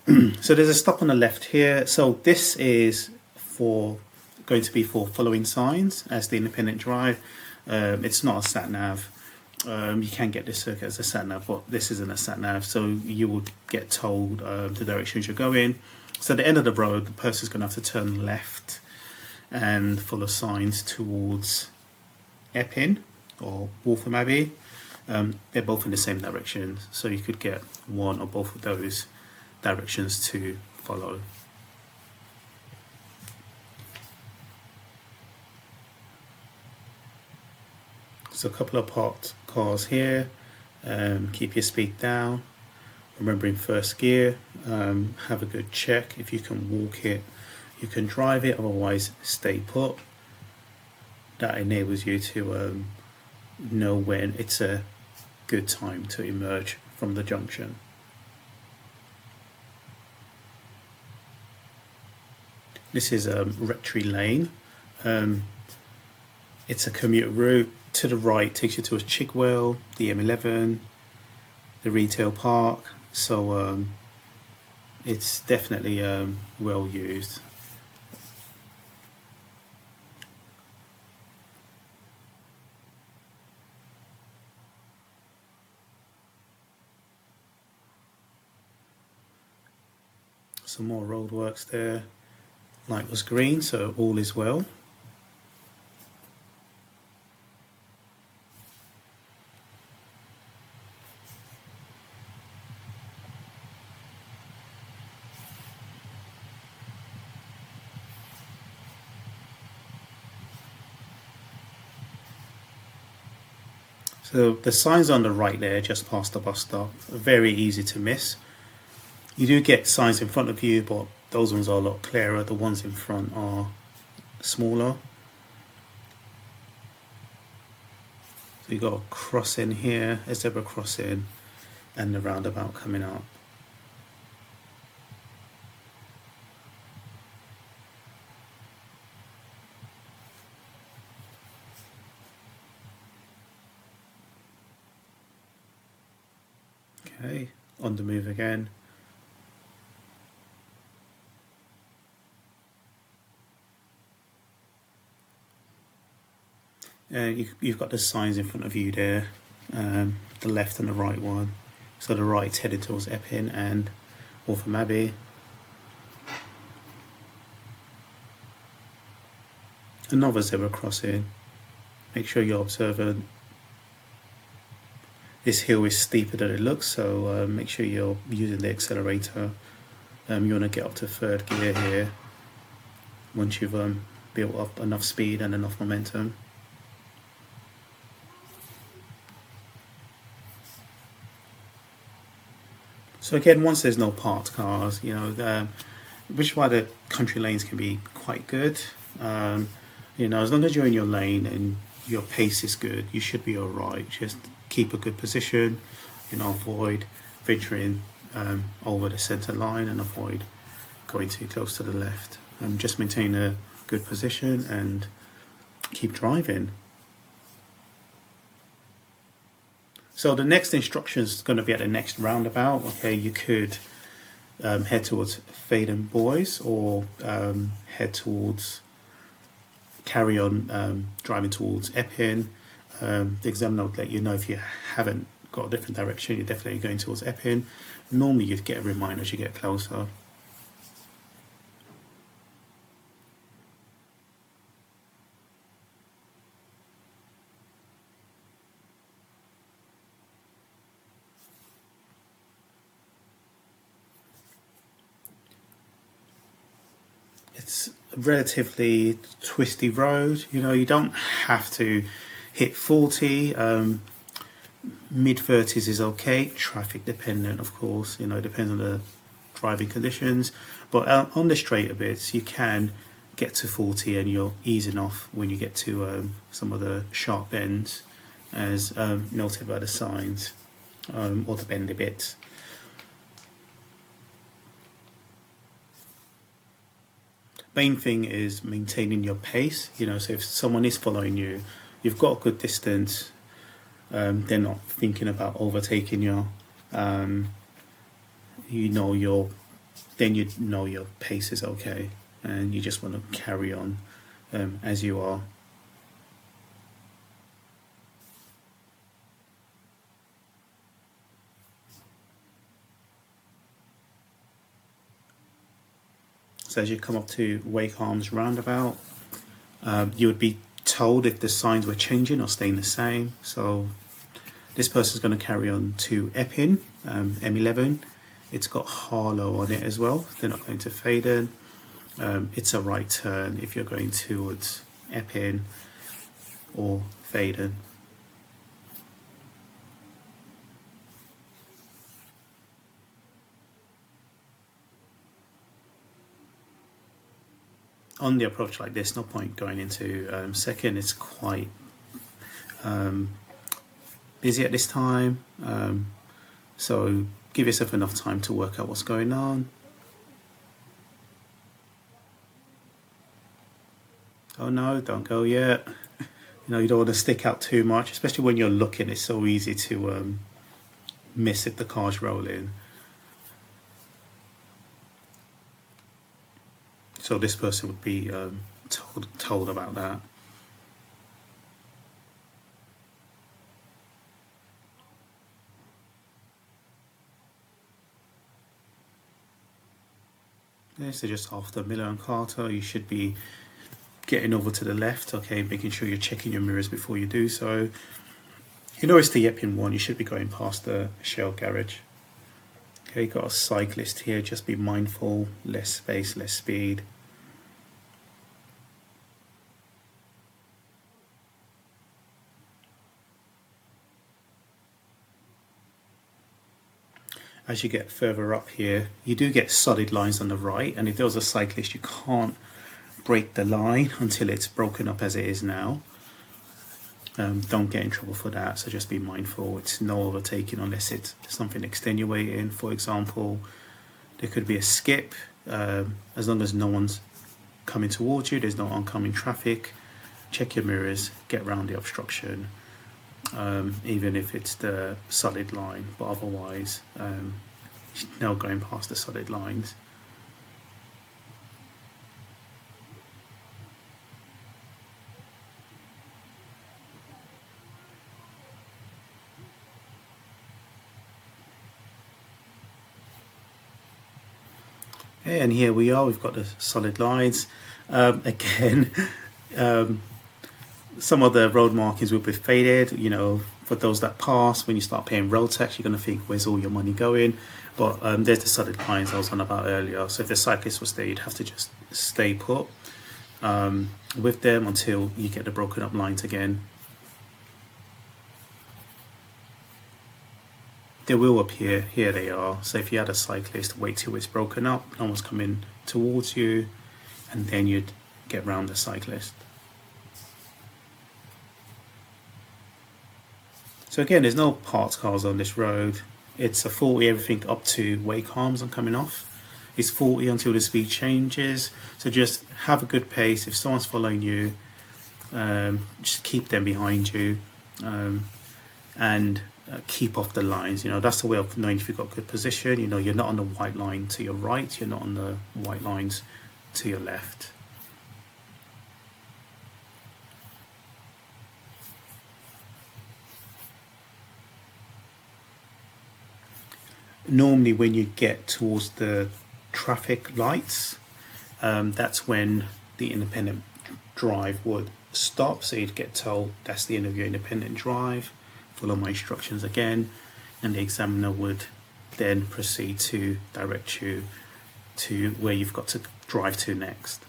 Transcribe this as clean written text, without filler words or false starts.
So there's a stop on the left here. So this is going to be for following signs as the independent drive. It's not a sat nav. You can get this circuit as a sat nav, but this isn't a sat nav. So you will get told the directions you're going. So at the end of the road, the person's going to have to turn left and follow signs towards Epping or Waltham Abbey. They're both in the same direction, so you could get one or both of those directions to follow. So a couple of parked cars here. Keep your speed down. Remembering first gear. Have a good check. If you can walk it, you can drive it. Otherwise, stay put. That enables you to know when it's a good time to emerge from the junction. This is Rectory Lane. It's a commute route. To the right takes you towards Chigwell, the M11, the retail park. So it's definitely well used. Some more roadworks there. Light was green, so all is well. So the signs on the right there, just past the bus stop, are very easy to miss. You do get signs in front of you, but those ones are a lot clearer. The ones in front are smaller. So you've got a crossing here, a zebra crossing, and the roundabout coming up. Okay, on the move again. You've got the signs in front of you there, the left and the right one. So the right's headed towards Epping and Waltham Abbey. Another zebra crossing. Make sure you're observant. This hill is steeper than it looks, so make sure you're using the accelerator. You want to get up to third gear here once you've built up enough speed and enough momentum. So again, once there's no parked cars, which is why the country lanes can be quite good. As long as you're in your lane and your pace is good, you should be all right. Just keep a good position, avoid venturing over the centre line and avoid going too close to the left. Just maintain a good position and keep driving. So the next instruction is going to be at the next roundabout. Okay, you could head towards Faden Boys or head towards, carry on driving towards Epping. The examiner will let you know if you haven't got a different direction, you're definitely going towards Epping. Normally you'd get a reminder as you get closer. It's a relatively twisty road. You don't have to hit 40. Mid 30s is okay. Traffic dependent, of course. It depends on the driving conditions. But on the straighter bits, you can get to 40 and you're easing off when you get to some of the sharp bends, as noted by the signs, or the bendy bits. Main thing is maintaining your pace. So if someone is following you, you've got a good distance. They're not thinking about overtaking you. You're then you know your pace is okay, and you just want to carry on as you are. So as you come up to Wakearms roundabout, you would be told if the signs were changing or staying the same. So this person's going to carry on to Epping, M11. It's got Harlow on it as well. They're not going to Faden. It's a right turn if you're going towards Epping or Faden. On the approach like this, no point going into second. It's quite busy at this time, so give yourself enough time to work out what's going on. Oh no, don't go yet. You don't want to stick out too much, especially when you're looking. It's so easy to miss if the car's rolling. So this person would be told about that. Yeah, so just after Miller and Carter, you should be getting over to the left, okay, making sure you're checking your mirrors before you do so. It's the Epping one, you should be going past the Shell garage. Okay, got a cyclist here, just be mindful, less space, less speed. As you get further up here, you do get solid lines on the right, and if there was a cyclist, you can't break the line until it's broken up as it is now. Don't get in trouble for that, so just be mindful. It's no overtaking unless it's something extenuating. For example, there could be a skip. As long as no one's coming towards you, there's no oncoming traffic, check your mirrors, get around the obstruction, even if it's the solid line, but otherwise no going past the solid lines. And here we are, we've got the solid lines. Again, some of the road markings will be faded. For those that pass, when you start paying road tax, you're going to think, where's all your money going? But there's the solid lines I was on about earlier. So if the cyclist was there, you'd have to just stay put with them until you get the broken up lines again. They will appear, here they are. So if you had a cyclist, wait till it's broken up, no one's coming towards you, and then you'd get round the cyclist. So again, there's no parked cars on this road. It's a 40, everything up to Wakearms I'm coming off. It's 40 until the speed changes. So just have a good pace. If someone's following you, just keep them behind you, and keep off the lines. That's the way of knowing if you've got good position. You're not on the white line to your right, you're not on the white lines to your left. Normally when you get towards the traffic lights, that's when the independent drive would stop. So you'd get told, that's the end of your independent drive, follow my instructions again, and the examiner would then proceed to direct you to where you've got to drive to next.